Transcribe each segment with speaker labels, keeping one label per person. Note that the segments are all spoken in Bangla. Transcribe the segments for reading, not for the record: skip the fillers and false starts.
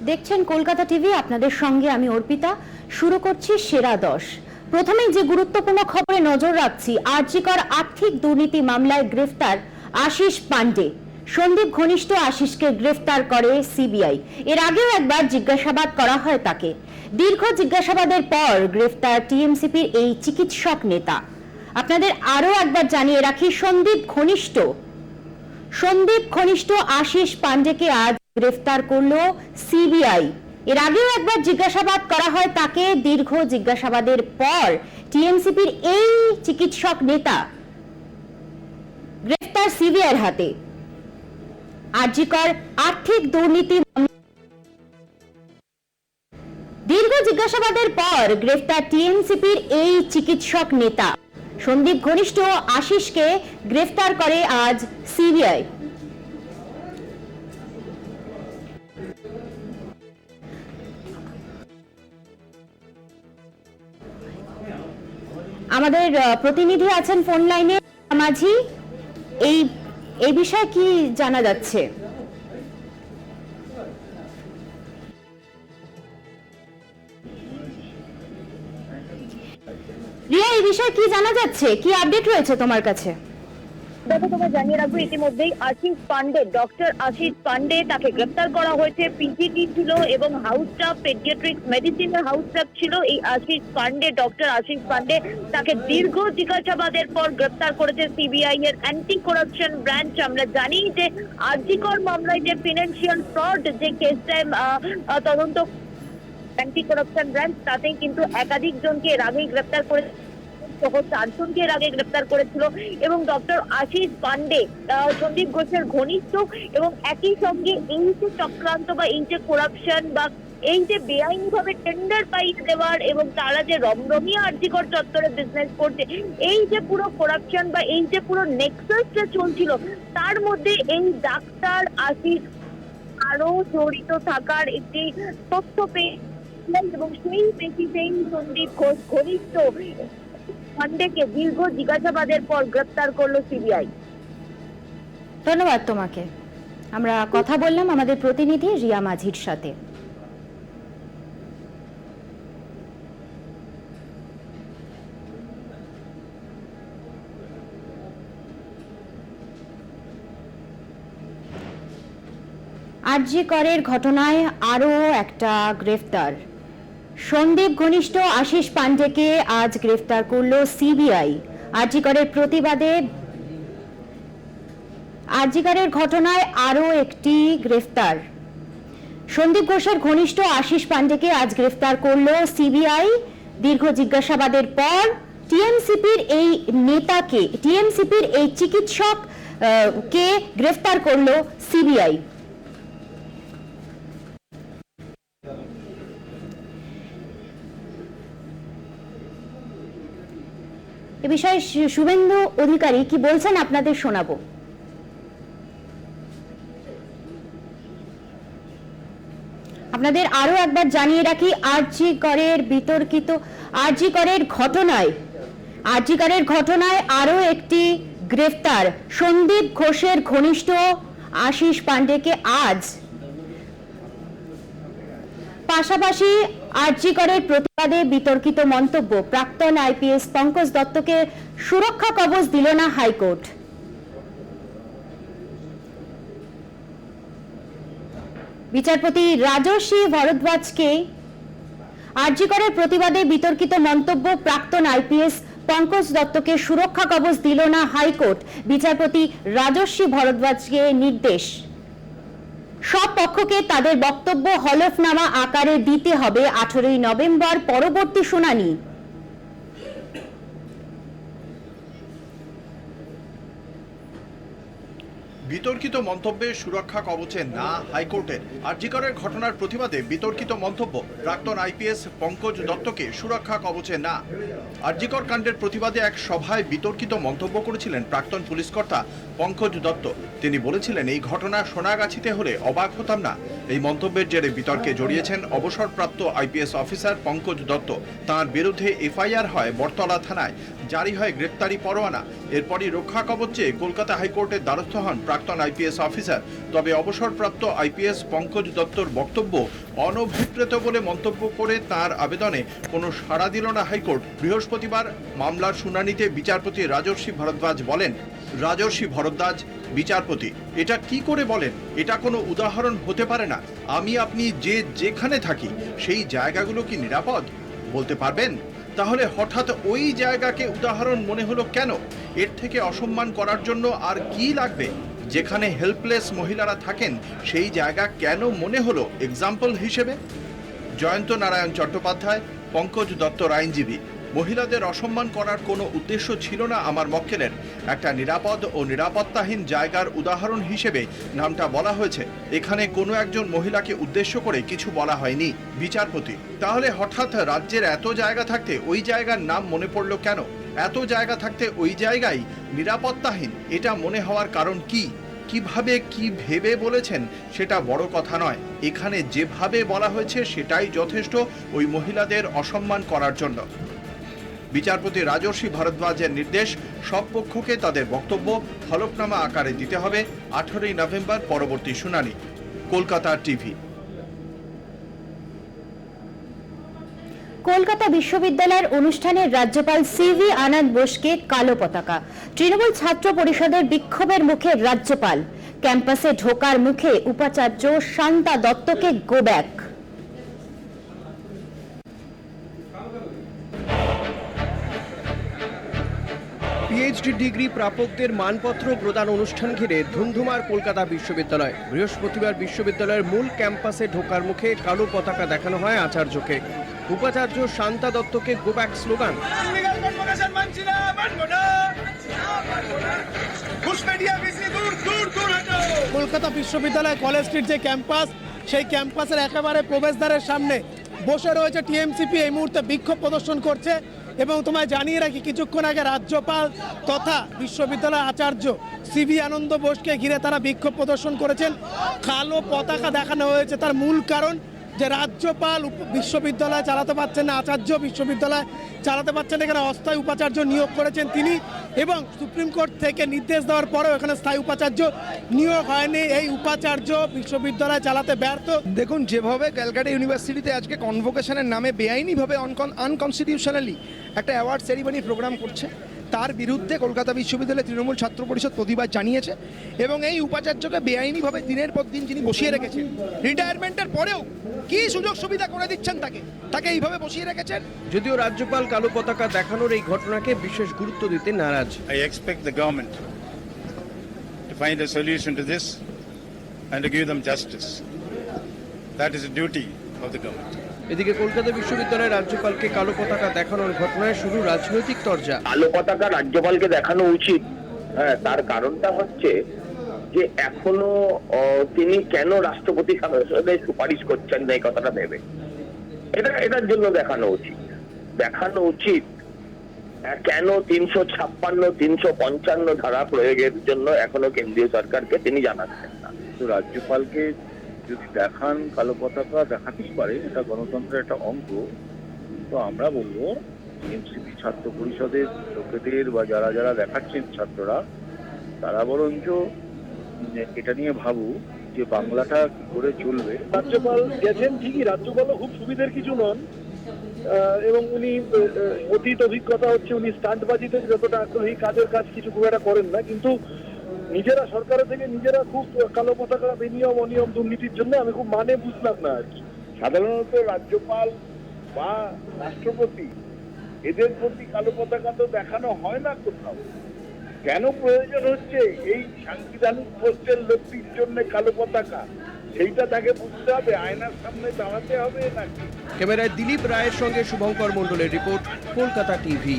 Speaker 1: দেখছেন কলকাতা টিভি, আপনাদের সঙ্গে আমি অর্পিতা। শুরু করছি সেরা 10। প্রথমেই যে গুরুত্বপূর্ণ খবরে নজর রাখছি, আরজিকর আর্থিক দুর্নীতি মামলায় গ্রেফতার আশিস পান্ডে। সন্দীপ ঘনিষ্ঠ আশিসকে গ্রেফতার করে সিবিআই। এর আগেও একবার জিজ্ঞাসাবাদ করা হয় তাকে। দীর্ঘ জিজ্ঞাসাবাদের পর গ্রেফতার টিএমসিপির এই চিকিৎসক নেতা। আপনাদের আরো একবার জানিয়ে রাখি, সন্দীপ ঘনিষ্ঠ আশিস পান্ডেকে আজ গ্রেফতার করলো সিবিআই। এর আগেও একবার জিজ্ঞাসাবাদ করা হয় তাকে। দীর্ঘ জিজ্ঞাসাবাদের পর টিএমসিপির এই চিকিৎসক নেতা গ্রেফতার সিবিআইয়ের হাতে। আরজিকর আর্থিক দুর্নীতি দীর্ঘ জিজ্ঞাসাবাদের পর গ্রেফতার টিএমসিপির এই চিকিৎসক নেতা সন্দীপ ঘনিষ্ঠ আশিসকে গ্রেফতার করে আজ সিবিআই। আমাদের প্রতিনিধি আছেন ফোন লাইনে, মাঝি। এই বিষয়ে কি জানা যাচ্ছে? রিয়া, এই বিষয়ে কি জানা যাচ্ছে, কি আপডেট রয়েছে তোমার কাছে?
Speaker 2: দেখো, তোমায় জানিয়ে রাখবো ইতিমধ্যেই আশিস পান্ডে, ডক্টর আশিস পান্ডে, তাকে গ্রেফতার করা হয়েছে। পিজিটি ছিল এবং হাউস স্টাফ, পেডিয়াট্রিক্স মেডিসিনের হাউস স্টাফ ছিল এই আশিস পান্ডে, ডক্টর আশিস পান্ডে। তাকে দীর্ঘ জিজ্ঞাসাবাদের পর গ্রেফতার করেছে সিবিআই এর অ্যান্টি করাপশন ব্রাঞ্চ। আমরা জানি যে আরজিকর মামলায় যে ফিনান্সিয়াল ফ্রড যে কেসটায় তদন্ত অ্যান্টি করাপশন ব্রাঞ্চ, তাতেই কিন্তু একাধিক জনকে এর আগেই গ্রেফতার করে সহ 4 জনকে এর আগে গ্রেফতার করেছিল। এবং ডক্টর আশিস পান্ডে সন্দীপ ঘোষের ঘনিষ্ঠ, এবং একই সঙ্গে এই যে চক্রান্ত বা এই যে করাপশন বা এই যে বেআইনিভাবে টেন্ডার পাইয়ে দেওয়ার এবং তারা যে রমরমিয়া আরজিকর চত্বরে বিজনেস করছে, এই যে পুরো করাপশন বা এই যে পুরো নেক্সাসটা চলছিল, তার মধ্যে এই ডাক্তার আশিস আরো জড়িত থাকার একটি তথ্য পেয়ে এবং সেই বেসিসেই সন্দীপ ঘোষ ঘনিষ্ঠ পান্ডেকে দীর্ঘ জিজ্ঞাসাবাদের পর গ্রেফতার করলো সিবিআই।
Speaker 1: ধন্যবাদ তোমাকে। আমরা কথা বললাম আমাদের প্রতিনিধি রিয়া মাঝির সাথে। আরজিকরের ঘটনায় আরো একটা গ্রেফতার। সন্দীপ ঘনিষ্ঠ আশিস পান্ডেকে আজ গ্রেফতার করলো সিবিআই। আরজিকরের ঘটনায় আরো একটি গ্রেফতার। সন্দীপ ঘোষের ঘনিষ্ঠ আশিস পান্ডেকে আজ গ্রেফতার করলো সিবিআই। দীর্ঘ জিজ্ঞাসাবাদের পর টিএমসিপির এই নেতাকে, টিএমসিপির এই চিকিৎসক কে গ্রেফতার করলো সিবিআই। এ বিষয়ে শুভেন্দু অধিকারী কি বলছেন আপনাদের শোনাবো। আপনাদের আরো একবার জানিয়ে রাখি, আরজিকরের ঘটনায় আরো একটি গ্রেফতার। সন্দীপ ঘোষের ঘনিষ্ঠ আশিস পান্ডেকে আজ, পাশাপাশি আরজিকরের প্রতিবাদে বিতর্কিত মন্তব্য, প্রাক্তন আইপিএস পঙ্কজ দত্তকে সুরক্ষা কবচ দিল না হাইকোর্ট। বিচারপতি রাজর্ষি ভরদ্বাজকে আরজিকরের প্রতিবাদে বিতর্কিত মন্তব্য, প্রাক্তন আইপিএস পঙ্কজ দত্তকে সুরক্ষা কবচ দিল না হাইকোর্ট। বিচারপতি রাজর্ষি ভরদ্বাজকে নির্দেশ, সব পক্ষকে তাদের বক্তব্য হলফনামা আকারে দিতে হবে। 18 নভেম্বর পরবর্তী শুনানি।
Speaker 3: বিতর্কিত মন্তব্যে সুরক্ষা কবচে না হাইকোর্টের। আরজিকরের ঘটনার প্রতিবাদে বিতর্কিত মন্তব্য, প্রাক্তন আইপিএস পঙ্কজ দত্তকে সুরক্ষা কবচে না। আরজিকর কাণ্ডের প্রতিবাদে এক সভায় বিতর্কিত মন্তব্য করেছিলেন প্রাক্তন পুলিশ কর্তা পঙ্কজ দত্ত। তিনি বলেছিলেন, এই ঘটনা সোনাগাছিতে হলে অবাক হতাম না। এই মন্তব্যের জেরে বিতর্কে জড়িয়েছেন অবসরপ্রাপ্ত আইপিএস অফিসার পঙ্কজ দত্ত। তাঁর বিরুদ্ধে এফআইআর হয় বটতলা থানায়, জারি হয় গ্রেপ্তারি পরোয়ানা। এরপরই রক্ষা কবচ চেয়ে কলকাতা হাইকোর্টের দ্বারস্থ হন প্রাক্তন আইপিএস অফিসার। তবে অবসরপ্রাপ্ত আইপিএস পঙ্কজ দত্তর বক্তব্য অনভিপ্রেত বলে মন্তব্য করে তার আবেদনে কোনো সাড়া দিল না হাইকোর্ট। বৃহস্পতিবার মামলার শুনানিতে বিচারপতি রাজর্ষি ভরদ্বাজ বলেন, বিচারপতি, এটা কি করে বলেন? এটা কোনো উদাহরণ হতে পারে না। আমি আপনি যেখানে থাকি সেই জায়গাগুলো কি নিরাপদ বলতে পারবেন? তাহলে হঠাৎ ওই জায়গাকে উদাহরণ মনে হলো কেন? এর থেকে অসম্মান করার জন্য আর কি লাগবে? যেখানে হেল্পলেস মহিলারা থাকেন সেই জায়গা কেন মনে হলো এক্সাম্পল হিসেবে? জয়ন্ত নারায়ণ চট্টোপাধ্যায়, পঙ্কজ দত্তর আইনজীবী। মহিলাদের অসম্মান করার কোনো উদ্দেশ্য ছিল না আমার মক্কেলের। একটা নিরাপদ ও নিরাপত্তাহীন জায়গার উদাহরণ হিসেবে নামটা বলা হয়েছে। এখানে কোনো একজন মহিলাকে উদ্দেশ্য করে কিছু বলা হয়নি। বিচারপতি, তাহলে হঠাৎ রাজ্যের এত জায়গা থাকতে ওই জায়গার নাম মনে পড়ল কেন? এত জায়গা থাকতে ওই জায়গায় নিরাপত্তাহীন এটা মনে হওয়ার কারণ কি? কিভাবে কি ভেবে বলেছেন সেটা বড় কথা নয়। এখানে যেভাবে বলা হয়েছে সেটাই যথেষ্ট ওই মহিলাদের অসম্মান করার জন্য। বিচারপতি রাজর্ষি ভরদ্বাজের নির্দেশ, সব পক্ষকে তাদের বক্তব্য হলফনামা আকারে দিতে হবে। 18ই নভেম্বর পরবর্তী শুনানি। কলকাতা টিভি।
Speaker 1: কলকাতা বিশ্ববিদ্যালয়ের অনুষ্ঠানে রাজ্যপাল সিভি আনন্দ বোসকে কালো পতাকা। তৃণমূল ছাত্র পরিষদের বিক্ষোভের মুখে রাজ্যপাল। ক্যাম্পাসে ঢোকার মুখে উপাচার্য শান্তা দত্তকে গো ব্যাক।
Speaker 4: পিএইচডি ডিগ্রি প্রাপকদের মানপত্র প্রদান অনুষ্ঠান ঘিরে ধুন্ধুমার কলকাতা বিশ্ববিদ্যালয়। বৃহস্পতিবার বিশ্ববিদ্যালয়ের মূল ক্যাম্পাসে ঢোকার মুখে কালো পতাকা দেখানো হয় আচার্যকে। উপাচার্য শান্তা দত্তকে গো ব্যাক স্লোগান।
Speaker 5: কলকাতা বিশ্ববিদ্যালয় কলেজ স্ট্রিট যে ক্যাম্পাস, সেই ক্যাম্পাসের একেবারে প্রবেশদ্বারের সামনে বসে রয়েছে টিএমসিপি। এই মুহূর্তে বিক্ষোভ প্রদর্শন করছে এবং তোমায় জানিয়ে রাখি, কিছুক্ষণ আগে রাজ্যপাল তথা বিশ্ববিদ্যালয়ের আচার্য সিভি আনন্দ বোসকে ঘিরে তারা বিক্ষোভ প্রদর্শন করেছেন। কালো পতাকা দেখানো হয়েছে। তার মূল কারণ যে রাজ্যপাল বিশ্ববিদ্যালয় চালাতে পারছেন না, আচার্য বিশ্ববিদ্যালয় চালাতে পারছেন, এখানে অস্থায়ী উপাচার্য নিয়োগ করেছেন তিনি, এবং সুপ্রিম কোর্ট থেকে নির্দেশ দেওয়ার পরেও এখানে স্থায়ী উপাচার্য নিয়োগ হয়নি। এই উপাচার্য বিশ্ববিদ্যালয় চালাতে ব্যর্থ।
Speaker 6: দেখুন, যেভাবে ক্যালকাটা ইউনিভার্সিটিতে আজকে কনভোকেশনের নামে বেআইনিভাবে আনকনস্টিটিউশনালি একটা অ্যাওয়ার্ড সেরিমনি প্রোগ্রাম করছে, তার বিরুদ্ধে কলকাতা বিশ্ববিদ্যালয়ের তৃণমূল ছাত্র পরিষদ প্রতিবাদ জানিয়েছে এবং এই উপাচার্যকে বেআইনিভাবে দিনের পর দিন যিনি বসিয়ে রেখেছেন, রিটায়ারমেন্টের পরেও কি সুযোগ সুবিধা করে দিচ্ছেন তাকে এইভাবে বসিয়ে রেখেছেন।
Speaker 4: যদিও রাজ্যপাল কালো পতাকা দেখানোর এই ঘটনাকে বিশেষ গুরুত্ব দিতে নারাজ।
Speaker 7: I expect the government to find a solution to this and to give them justice. That is a duty of the government.
Speaker 4: এদিকে কলকাতা বিশ্ববিদ্যালয়ের রাজ্যপালকে কালো পতাকা দেখানোর ঘটনায় শুরু রাজনৈতিক তরজা।
Speaker 8: কালো পতাকা রাজ্যপালকে দেখানো উচিত। হ্যাঁ, তার কারণটা হচ্ছে যে এখনো তিনি কেন রাষ্ট্রপতি হিসেবে সুপারিশ করছেন না, এই কথাটা ভেবে এটার জন্য দেখানো উচিত। কেন 356, 355 ধারা প্রয়োগের জন্য এখনো কেন্দ্রীয় সরকারকে তিনি জানাচ্ছেন না।
Speaker 9: তো রাজ্যপালকে যদি দেখান কালো পতাকা, দেখাতেই পারে, এটা গণতন্ত্রের একটা অঙ্গ। তো আমরা বলবো এনসিপি ছাত্র পরিষদের লোকেদের বা যারা দেখাচ্ছেন ছাত্ররা, তারা বরঞ্চ এটা নিয়ে ভাবুক যে বাংলাটা কি করে চলবে।
Speaker 10: রাজ্যপাল গেছেন ঠিকই, রাজ্যপালও খুব সুবিধের কিছু নন এবং উনি অতীত অভিজ্ঞতা হচ্ছে উনি স্টান্টবাজিতে যতটা আগ্রহী, কাজের কাজ কিছু খুব একটা করেন না, কিন্তু নিজেরা সরকারের থেকে নিজেরা খুব কালো পতাকা বেনিয়ম অনিয়ম দুর্নীতির জন্য আমি খুব বুঝলাম না আর কি।
Speaker 9: সাধারণত রাজ্যপাল বা রাষ্ট্রপতি এদের প্রতি কালো পতাকা তো দেখানো হয় না কোথাও। কেন প্রয়োজন হচ্ছে এই সাংবিধানিক পোস্টের লোকটির জন্য কালো পতাকা, সেইটা তাকে বুঝতে হবে, আয়নার সামনে দাঁড়াতে হবে নাকি।
Speaker 4: ক্যামেরায় দিলীপ রায়ের সঙ্গে শুভঙ্কর মণ্ডলের রিপোর্ট, কলকাতা টিভি।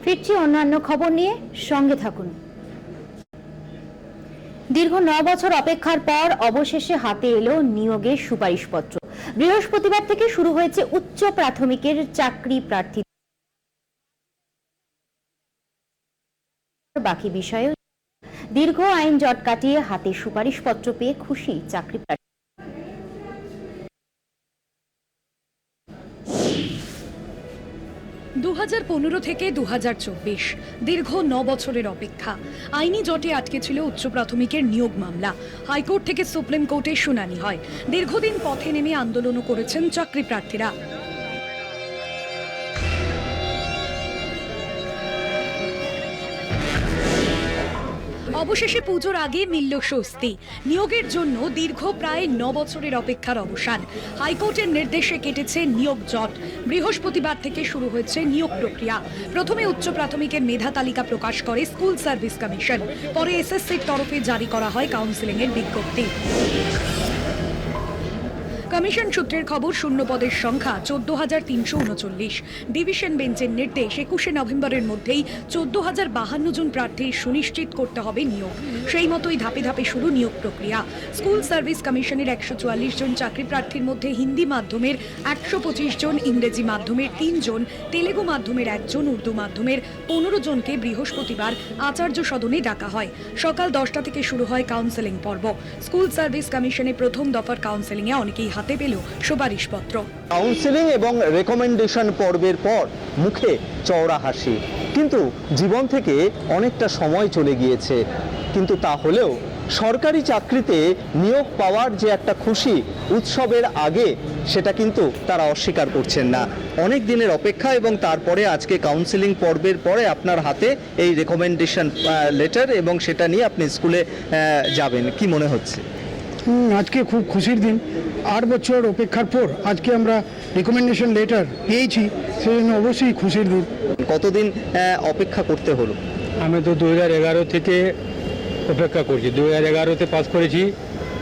Speaker 1: ফিরছি অন্যান্য খবর নিয়ে, সঙ্গে থাকুন। দীর্ঘ 9 বছর অপেক্ষার পর অবশেষে হাতে এলো নিয়োগের সুপারিশপত্র। বৃহস্পতিবার থেকে শুরু হয়েছে উচ্চ প্রাথমিকের চাকরি প্রার্থী। বাকি বিষয়ে দীর্ঘ আইন জট কাটিয়ে হাতে সুপারিশপত্র পেয়ে খুশি চাকরি প্রার্থী।
Speaker 11: 2015 থেকে 2024 দীর্ঘ 9 বছরের অপেক্ষা। আইনি জটে আটকে ছিল উচ্চ প্রাথমিকের নিয়োগ মামলা। হাইকোর্ট থেকে সুপ্রিম কোর্টে শুনানি হয়। দীর্ঘদিন পথে নেমে আন্দোলনও করেছেন চাকরি প্রার্থীরা। অবশেষে পুজোর আগে মিলল স্বস্তি। নিয়োগের জন্য দীর্ঘ প্রায় 9 বছরের অপেক্ষার অবসান। হাইকোর্টের নির্দেশে কেটেছে নিয়োগ জট। বৃহস্পতিবার থেকে শুরু হয়েছে নিয়োগ প্রক্রিয়া। প্রথমে উচ্চ প্রাথমিকের মেধা তালিকা প্রকাশ করে স্কুল সার্ভিস কমিশন। পরে এসএসসির তরফে জারি করা হয় কাউন্সেলিং এর বিজ্ঞপ্তি। কমিশন সূত্রের খবর, শূন্য পদের সংখ্যা 14,339। ডিভিশন বেঞ্চের নির্দেশ 21শে নভেম্বরের মধ্যেই 14,052 জন প্রার্থীর সুনিশ্চিত করতে হবে নিয়োগ। সেই মতোই ধাপে ধাপে শুরু নিয়োগ প্রক্রিয়া। স্কুল সার্ভিস কমিশনের 144 জন চাকরি প্রার্থীর মধ্যে হিন্দি মাধ্যমের 125 জন, ইংরেজি মাধ্যমের 3 জন, তেলেগু মাধ্যমের 1 জন, উর্দু মাধ্যমের 15 জনকে বৃহস্পতিবার আচার্য সদনে ডাকা হয়। সকাল 10টা থেকে শুরু হয় কাউন্সেলিং পর্ব। স্কুল সার্ভিস কমিশনে প্রথম দফার কাউন্সেলিংয়ে অনেকেই হাতে পেল সুপারিশপত্র।
Speaker 12: কাউন্সেলিং এবং রেকমেন্ডেশন পর্বের পর মুখে চওড়া হাসি, কিন্তু জীবন থেকে অনেকটা সময় চলে গিয়েছে। কিন্তু তা হলেও সরকারি চাকরিতে নিয়োগ পাওয়ার যে একটা খুশি উৎসবের আগে, সেটা কিন্তু তারা অস্বীকার করছেন না। অনেক দিনের অপেক্ষা এবং তারপরে আজকে কাউন্সেলিং পর্বের পরে আপনার হাতে এই রেকমেন্ডেশন লেটার এবং সেটা নিয়ে আপনি স্কুলে যাবেন, কি মনে হচ্ছে?
Speaker 13: আজকে খুব খুশির দিন। 8 বছর অপেক্ষার পর আজকে আমরা রেকমেন্ডেশন লেটার পেয়েছি, সেজন্য অবশ্যই খুশির দিন।
Speaker 12: কতদিন অপেক্ষা করতে হলো?
Speaker 14: আমি তো 2011 থেকে অপেক্ষা করছি। 2011-তে পাস করেছি,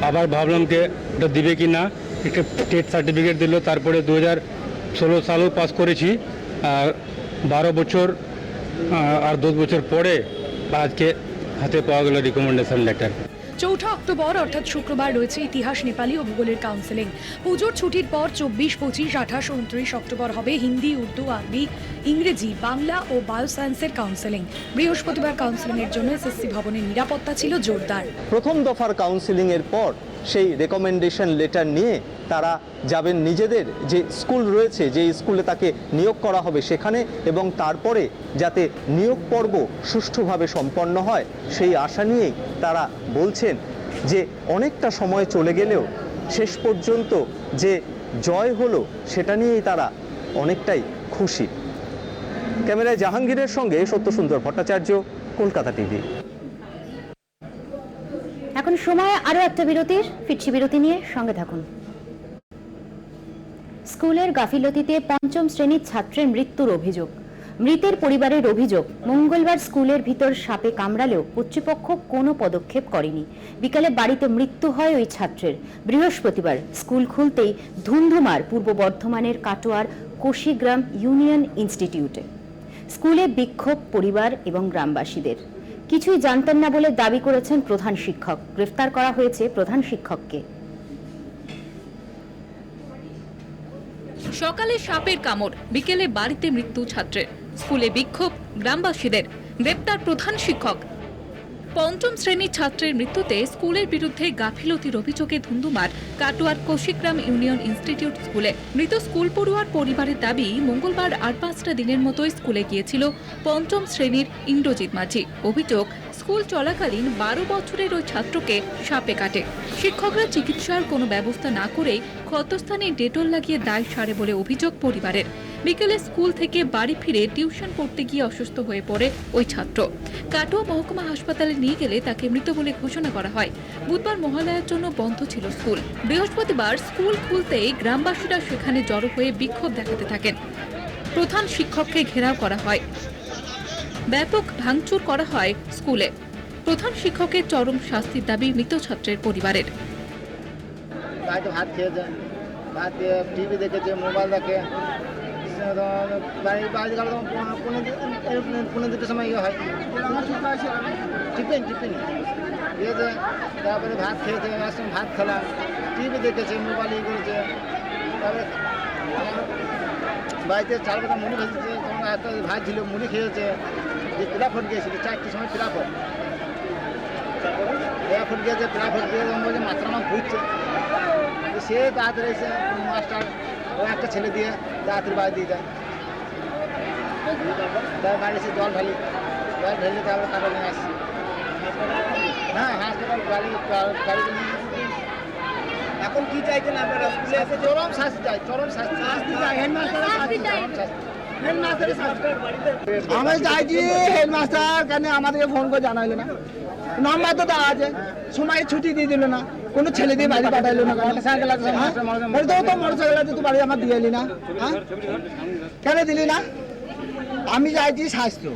Speaker 14: আবার ভাবলাম যে ওটা দিবে কি না, একটা টেট সার্টিফিকেট দিল। তারপরে 2016 সালেও পাস করেছি, আর 12 বছর আর 10 বছর পরে আজকে হাতে পাওয়া গেল রিকমেন্ডেশন লেটার।
Speaker 11: 4 অক্টোবর অর্থাৎ শুক্রবার রয়েছে ইতিহাস, নেপালি ও ভূগোলের কাউন্সেলিং। পুজোর ছুটির পর 24, 25, 28 ও 29 অক্টোবর হবে হিন্দি, উর্দু, আরবি, ইংরেজি, বাংলা ও বায়োসায়েন্সের কাউন্সেলিং। বৃহস্পতিবার কাউন্সেলিং এর জন্য এসএসসি ভবনের নিরাপত্তা ছিল জোরদার।
Speaker 12: প্রথম দফার কাউন্সেলিং এর পর সেই রেকমেন্ডেশন লেটার নিয়ে তারা যাবেন নিজেদের যে স্কুল রয়েছে, যে স্কুলে তাকে নিয়োগ করা হবে সেখানে, এবং তারপরে যাতে নিয়োগ পর্ব সুষ্ঠুভাবে সম্পন্ন হয় সেই আশা নিয়েই তারা বলছেন যে অনেকটা সময় চলে গেলেও শেষ পর্যন্ত যে জয় হলো সেটা নিয়েই তারা অনেকটাই খুশি। ক্যামেরায় জাহাঙ্গীরের সঙ্গে সত্যসুন্দর ভট্টাচার্য, কলকাতা টিভি।
Speaker 1: এখন সময় আরো একটা বিরতির। ফিরছি বিরতি নিয়ে, সঙ্গে থাকুন। স্কুলের গাফিলতিতে 5ম শ্রেণীর ছাত্রের মৃত্যুর অভিযোগ। মৃতের পরিবারের অভিযোগ, মঙ্গলবার স্কুলের ভিতর সাপে কামড়ালেও কর্তৃপক্ষ কোনো পদক্ষেপ করেনি। বিকালে বাড়িতে মৃত্যু হয় ওই ছাত্রের। বৃহস্পতিবার স্কুল খুলতেই ধুন্ধুমার পূর্ব বর্ধমানের কাটোয়ার কোশিগ্রাম ইউনিয়ন ইনস্টিটিউটে। স্কুলে বিক্ষোভ পরিবার এবং গ্রামবাসীদের। কিছুই জানতেন না বলে দাবি করেছেন প্রধান শিক্ষক। গ্রেফতার করা হয়েছে প্রধান শিক্ষককে।
Speaker 15: সকালে সাপের কামড়, বিকেলে বাড়িতে মৃত্যু ছাত্রের। স্কুলে বিক্ষোভ গ্রামবাসীদের। গ্রেফতার প্রধান শিক্ষক। 5ম শ্রেণীর ছাত্রের মৃত্যুতে স্কুলের বিরুদ্ধে গাফিলতির অভিযোগে ধুন্ধুমার কাটোয়ার কোশিগ্রাম ইউনিয়ন ইনস্টিটিউট স্কুলে। মৃত স্কুল পড়ুয়ার পরিবারের দাবি, মঙ্গলবার 8-5টা দিনের মতোই স্কুলে গিয়েছিল 5ম শ্রেণীর ইন্দ্রজিৎ মাঝি। অভিযোগ, স্কুল চলাকালীন 12 বছরের ওই ছাত্রকে সাপে কাটে। শিক্ষকরা চিকিৎসার কোনো ব্যবস্থা না করেই ক্ষতস্থানে ডেটল লাগিয়ে দায় সারে বলে অভিযোগ পরিবারের। বিকেলে স্কুল থেকে বাড়ি ফিরে টিউশন পড়তে গিয়ে অসুস্থ হয়ে পড়ে ওই ছাত্র। কাটোয়া মহকুমা হাসপাতালে নিয়ে গেলে তাকে মৃত বলে ঘোষণা করা হয়। বুধবার মহালয়ার জন্য বন্ধ ছিল স্কুল। বৃহস্পতিবার স্কুল খুলতেই গ্রামবাসীরা সেখানে জড়ো হয়ে বিক্ষোভ দেখাতে থাকেন। প্রধান শিক্ষককে ঘেরাও করা হয়, ব্যাপক ভাঙচুর করা হয় স্কুলে। প্রধান শিক্ষকের চরম শাস্তির দাবি মৃত ছাত্রের পরিবারের।
Speaker 16: ভাত খেয়েছে, ভাত দিয়ে টিভি দেখেছে, মোবাইল দেখে, পনেরো দুটোর সময় ইয়ে হয়, টিফিন ঠিক আছে। তারপরে ভাত খেয়েছে, ভাত খেলা, টিভি দেখেছে, মোবাইল ইয়ে করেছে। তারপরে বাড়িতে 4 কথা মুড়ি ভেজেছে, তখন একটা ভাত ছিল, মুড়ি খেয়েছে। যে পিলাফট গিয়েছিল 4টের সময়, পিলাফট গিয়েছে, পিলাফট গিয়ে বলছে মাত্রা আমার ঘুরছে। সে তাড়াতাড়ি এসে মাস্টার ও একটা ছেলে দিয়ে তাড়াতাড়ি বাড়ি দিয়ে যায়। তার বাড়ি এসে জল ঢালি তারপর টাকা নিয়ে আসছি। হ্যাঁ হাসপাতাল গাড়ি
Speaker 6: এখন কি চাইছেন আপনারা? স্কুলে এসে
Speaker 16: চরম শাস্তি চাই, চরম শাস্তি চাই, হেডমাস্টারের শাস্তি চাই, হেডমাস্টারের শাস্তি। আমি চাইছি হেডমাস্টার কেন আমাদেরকে ফোন করে জানাইলো না, নাম্বার তো দেওয়া আছে, সময় ছুটি দিয়ে দিল না, কোনো ছেলে দিয়ে বাড়ি পাঠাইলো না, মোটরসাইকেল আছে মোটরসাইকেল আছে, তুই বাড়ি আমার দিয়ে এলি না, হ্যাঁ কেন দিলি না? আমি চাইছি স্বাস্থ্য,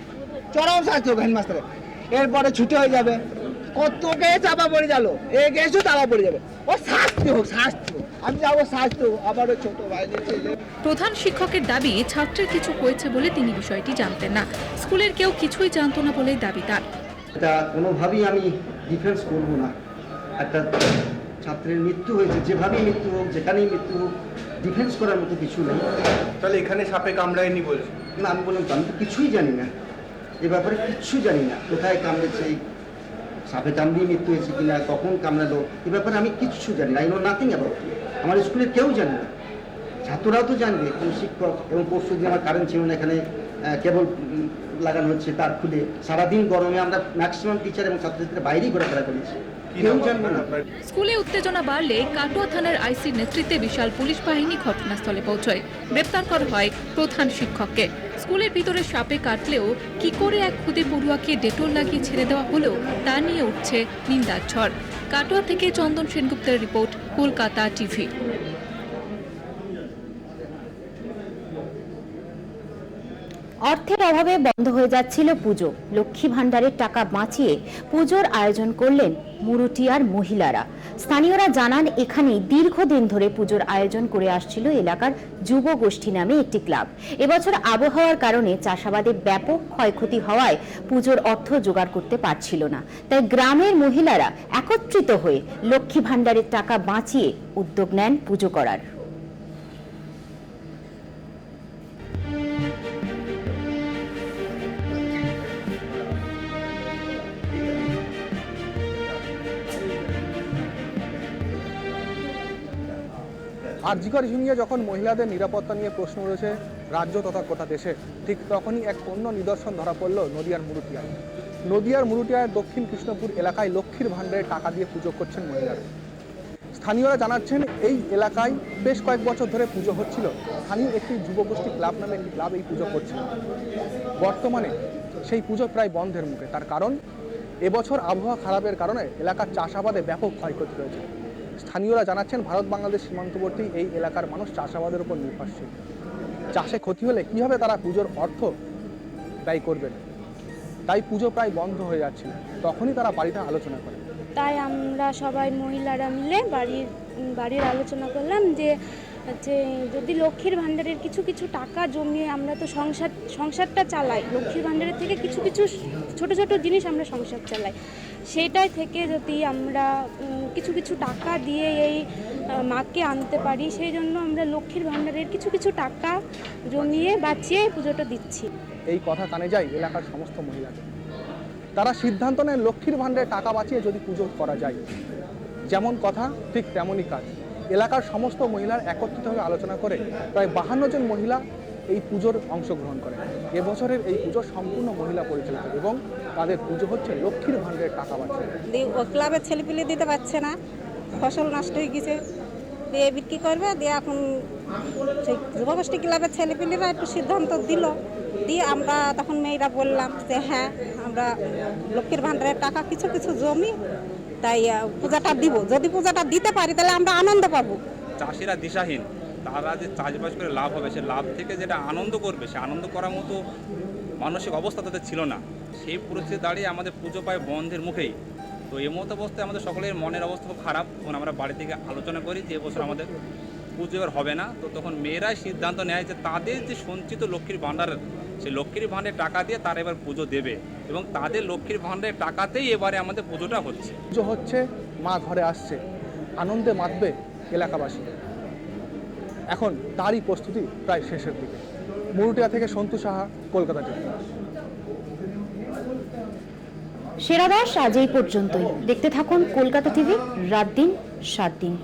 Speaker 16: চরম স্বাস্থ্য হেডমাস্টারের। এরপরে ছুটি হয়ে যাবে, কতকে চাপা পড়ে গেল, এ গেছো চাপা পড়ে যাবে, ও শাস্তি হোক শাস্তি। আমি যাবো স্বাস্থ্য, আবার ছোট ভাই
Speaker 15: প্রধান শিক্ষকের দাবি ছাত্রের কিছু হয়েছে বলে তিনি বিষয়টি জানতেন না, স্কুলের কেউ কিছুই জানতো না বলে দাবি তার।
Speaker 17: এটা কোনোভাবেই আমি ডিফেন্স করবো না। একটা ছাত্রের মৃত্যু হয়েছে, যেভাবেই মৃত্যু হোক, যেখানেই মৃত্যু হোক, ডিফেন্স করার মতো কিছু নেই।
Speaker 4: তাহলে এখানে সাপে কামড়ায়নি বলছে
Speaker 17: না, আমি বললাম তো আমি তো কিছুই জানি না, এ ব্যাপারে কিচ্ছু জানি না, কোথায় কামড়েছে, সাপে কামড়িয়ে মৃত্যু হয়েছে কিনা, কখন কামড়ালো, এ ব্যাপারে আমি কিচ্ছু জানি না। I know nothing about. আমার স্কুলের কেউ জানে না, ছাত্ররাও তো জানবে, কোনো শিক্ষক। এবং পরশু দিন আমার কারেন্ট ছিল না, এখানে কেবল লাগানো হচ্ছে তার খুলে, সারাদিন গরমে আমরা ম্যাক্সিমাম টিচার এবং ছাত্রছাত্রীরা বাইরেই ঘোরাফেরা করেছি, কেউ জানবে না।
Speaker 15: স্কুলে উত্তেজনা বাড়লে কাটোয়া থানার আইসির নেতৃত্বে বিশাল পুলিশ বাহিনী ঘটনাস্থলে পৌঁছয়, গ্রেপ্তার করা হয় প্রধান শিক্ষককে। স্কুলের ভিতরে সাপে কাটলেও কি করে এক খুদে পড়ুয়াকে ডেটল লাগিয়ে ছেড়ে দেওয়া হলো তা নিয়ে উঠছে নিন্দার ঝড়। কাটোয়া থেকে চন্দন সেনগুপ্তের রিপোর্ট, কলকাতা টিভি।
Speaker 1: অর্থের অভাবে বন্ধ হয়ে যাচ্ছিল পুজো, লক্ষ্মী ভাণ্ডারের টাকা বাঁচিয়ে পুজোর আয়োজন করলেন মুরুটিয়ার মহিলারা। স্থানীয়রা জানান, এখানে দীর্ঘদিন ধরে পুজোর আয়োজন করে আসছিল এলাকার যুব গোষ্ঠী নামে একটি ক্লাব। এবছর আবহাওয়ার কারণে চাষাবাদে ব্যাপক ক্ষয়ক্ষতি হওয়ায় পুজোর অর্থ জোগাড় করতে পারছিল না, তাই গ্রামের মহিলারা একত্রিত হয়ে লক্ষ্মী ভাণ্ডারের টাকা বাঁচিয়ে উদ্যোগ নেন পুজো করার।
Speaker 18: আরজিকর ইস্যু নিয়ে যখন মহিলাদের নিরাপত্তা নিয়ে প্রশ্ন উঠেছে রাজ্য তথা গোটা দেশে, ঠিক তখনই এক অন্য নিদর্শন ধরা পড়ল নদিয়ার মুরুটিয়ায়। নদিয়ার মুরুটিয়ার দক্ষিণ কৃষ্ণপুর এলাকায় লক্ষ্মীর ভাণ্ডারে টাকা দিয়ে পুজো করছেন মহিলারা। স্থানীয়রা জানাচ্ছেন, এই এলাকায় বেশ কয়েক বছর ধরে পুজো হচ্ছিল, স্থানীয় একটি যুবগোষ্ঠী ক্লাব নামে একটি ক্লাব এই পুজো করছিল। বর্তমানে সেই পুজো প্রায় বন্ধের মুখে। তার কারণ, এবছর আবহাওয়া খারাপের কারণে এলাকার চাষাবাদে ব্যাপক ক্ষয়ক্ষতি হয়েছে। স্থানীয়রা জানাচ্ছেন, ভারত বাংলাদেশ সীমান্তবর্তী এই এলাকার মানুষ চাষাবাদের উপর নির্ভরশীল। চাষে ক্ষতি হলে কীভাবে তারা পুজোর অর্থ ব্যয় করবেন, তাই পুজো প্রায় বন্ধ হয়ে যাচ্ছিল। তখনই তারা বাড়িতে আলোচনা করে।
Speaker 19: তাই আমরা সবাই মহিলারা মিলে বাড়ির আলোচনা করলাম যে যদি লক্ষ্মীর ভাণ্ডারের কিছু কিছু টাকা জমিয়ে আমরা তো সংসারটা চালাই, লক্ষ্মীর ভাণ্ডারের থেকে কিছু কিছু ছোট ছোট জিনিস আমরা সংসার চালাই, সেটাই থেকে যদি আমরা কিছু কিছু টাকা দিয়ে এই মাকে আনতে পারি, সেই জন্য আমরা লক্ষ্মীর ভাণ্ডারের কিছু কিছু টাকা জমিয়ে বাঁচিয়ে পুজোটা দিচ্ছি।
Speaker 18: এই কথা কানে যায় এলাকার সমস্ত মহিলাদের। তারা সিদ্ধান্ত নেয় লক্ষ্মীর ভাণ্ডারে টাকা বাঁচিয়ে যদি পুজো করা যায়। যেমন কথা ঠিক তেমনই কাজ। এলাকার সমস্ত মহিলার একত্রিতভাবে আলোচনা করে প্রায় 52 জন মহিলা এই পুজোর অংশগ্রহণ করে। এবছরের এই পুজো সম্পূর্ণ মহিলা পরিচালিত এবং তাদের পুজো হচ্ছে লক্ষ্মীর ভাণ্ডারের টাকা বাঁচিয়ে।
Speaker 20: ক্লাবের ছেলেপিলে দিতে পারছে না, ফসল নষ্ট হয়ে গেছে, দিয়ে বিক্রি করবে, দিয়ে এখন সেই যুবগোষ্ঠী ক্লাবের ছেলেপিলেরা একটু সিদ্ধান্ত দিল, দিয়ে আমরা তখন মেয়েরা বললাম যে হ্যাঁ আমরা লক্ষ্মীর ভাণ্ডারের টাকা কিছু কিছু জমি তাই পূজাটা দিব, যদি পূজাটা দিতে পারি তাহলে আমরা আনন্দ পাবো।
Speaker 21: চাষিরা দিশাহীন, তারা যে চাষবাস করে লাভ হবে, সে লাভ থেকে যেটা আনন্দ করবে, সে আনন্দ করার মতো মানসিক অবস্থা তাদের ছিল না। সেই পরিস্থিতি দাঁড়িয়ে আমাদের পুজো পায় বন্ধের মুখেই। তো এই মতো অবস্থায় আমাদের সকলের মনের অবস্থা খুব খারাপ। তখন আমরা বাড়ি থেকে আলোচনা করি যে এবছর আমাদের পুজো এবার হবে না। তো তখন মেয়েরাই সিদ্ধান্ত নেয় যে তাদের যে সঞ্চিত লক্ষ্মীর ভাণ্ডারের, সেই লক্ষ্মীর ভাণ্ডারের টাকা দিয়ে তারা এবার পুজো দেবে এবং তাদের লক্ষ্মীর ভাণ্ডারের টাকাতেই এবারে আমাদের পুজোটা হচ্ছে।
Speaker 18: পুজো হচ্ছে, মা ঘরে আসছে, আনন্দে মাতবে এলাকাবাসী। এখন তারই প্রস্তুতি প্রায় শেষের দিকে। মুরুটিয়া থেকে সন্তু সাহা, কলকাতা টিভি।
Speaker 1: সেরা দশ আজ এই পর্যন্তই। দেখতে থাকুন কলকাতা টিভি, রাত দিন 7 দিন।